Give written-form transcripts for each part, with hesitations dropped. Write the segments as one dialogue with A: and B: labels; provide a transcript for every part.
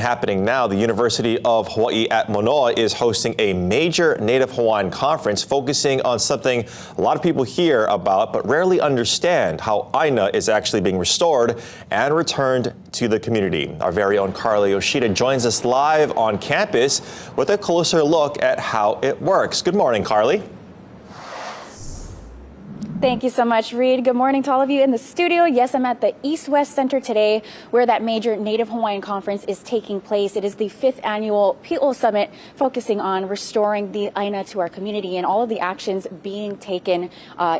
A: Happening now, the University of Hawaii at Manoa is hosting a major Native Hawaiian conference focusing on something a lot of people hear about but rarely understand: how ʻāina is actually being restored and returned to the community. Our very own Carly Yoshida joins us live on campus with a closer look at how it works. Good morning, Carly.
B: Thank you so much, Reed. Good morning to all of you in the studio. Yes, I'm at the East-West Center today, where that major Native Hawaiian conference is taking place. It is the 5th annual Pi'o Summit, focusing on restoring the ʻāina to our community and all of the actions being taken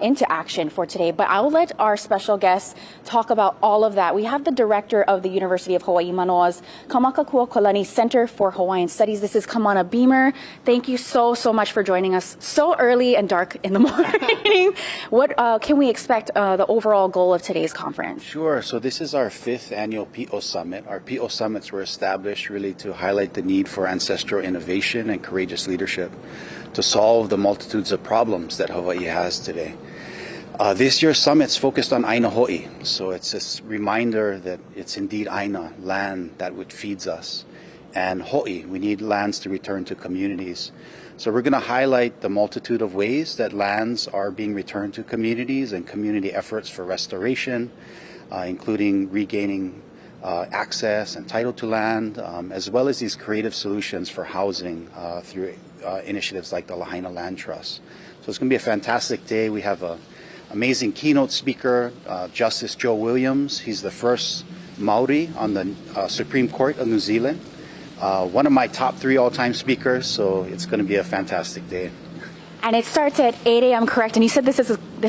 B: into action for today. But I'll let our special guests talk about all of that. We have the director of the University of Hawaii Manoa's Kamana Center for Hawaiian Studies. This is Kamana Beamer. Thank you so much for joining us so early and dark in the morning. What can we expect the overall goal of today's conference?
C: Sure. So this is our 5th annual Pi'o Summit. Our Pi'o Summits were established really to highlight the need for ancestral innovation and courageous leadership to solve the multitudes of problems that Hawaii has today. This year's summit's focused on ʻāina ho'i. So it's this reminder that it's indeed ʻāina, land that would feeds us. And ho'i, we need lands to return to communities. So we're going to highlight the multitude of ways that lands are being returned to communities and community efforts for restoration, including regaining access and title to land, as well as these creative solutions for housing through initiatives like the Lahaina Land Trust. So it's going to be a fantastic day. We have an amazing keynote speaker, Justice Joe Williams. He's the first Maori on the Supreme Court of New Zealand. One of my top 3 all-time speakers, so it's going to be a fantastic day.
B: And it starts at 8 a.m., correct? And you said this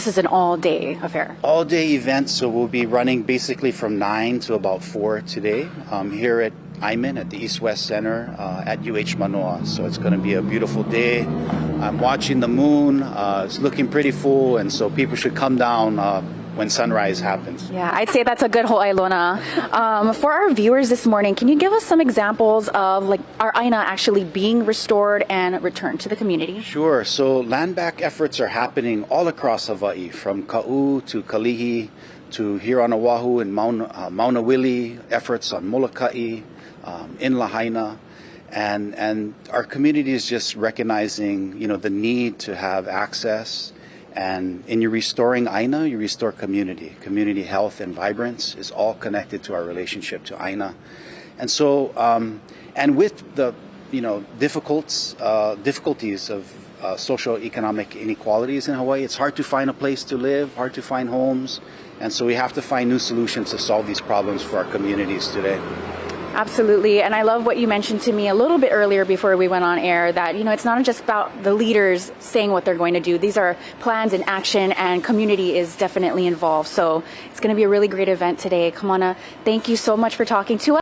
B: is an all-day affair.
C: All-day event, so we'll be running basically from 9 to about 4 today here at ʻāina at the East-West Center at UH Manoa. So it's going to be a beautiful day. I'm watching the moon. It's looking pretty full, and so people should come down when sunrise happens.
B: Yeah, I'd say that's a good ho'ailona. For our viewers this morning, can you give us some examples of like our ʻāina actually being restored and returned to the community?
C: Sure. So land back efforts are happening all across Hawaii, from Ka'u to Kalihi to here on Oahu and Maunawili, efforts on Moloka'i, in Lahaina. And our community is just recognizing, the need to have access. And in your restoring ʻāina, you restore community. Community health and vibrance is all connected to our relationship to ʻāina. And so, and with the, difficulties of social economic inequalities in Hawaii, it's hard to find a place to live, hard to find homes. And so we have to find new solutions to solve these problems for our communities today.
B: Absolutely. And I love what you mentioned to me a little bit earlier before we went on air, that, it's not just about the leaders saying what they're going to do. These are plans in action, and community is definitely involved. So it's going to be a really great event today. Kamana, thank you so much for talking to us.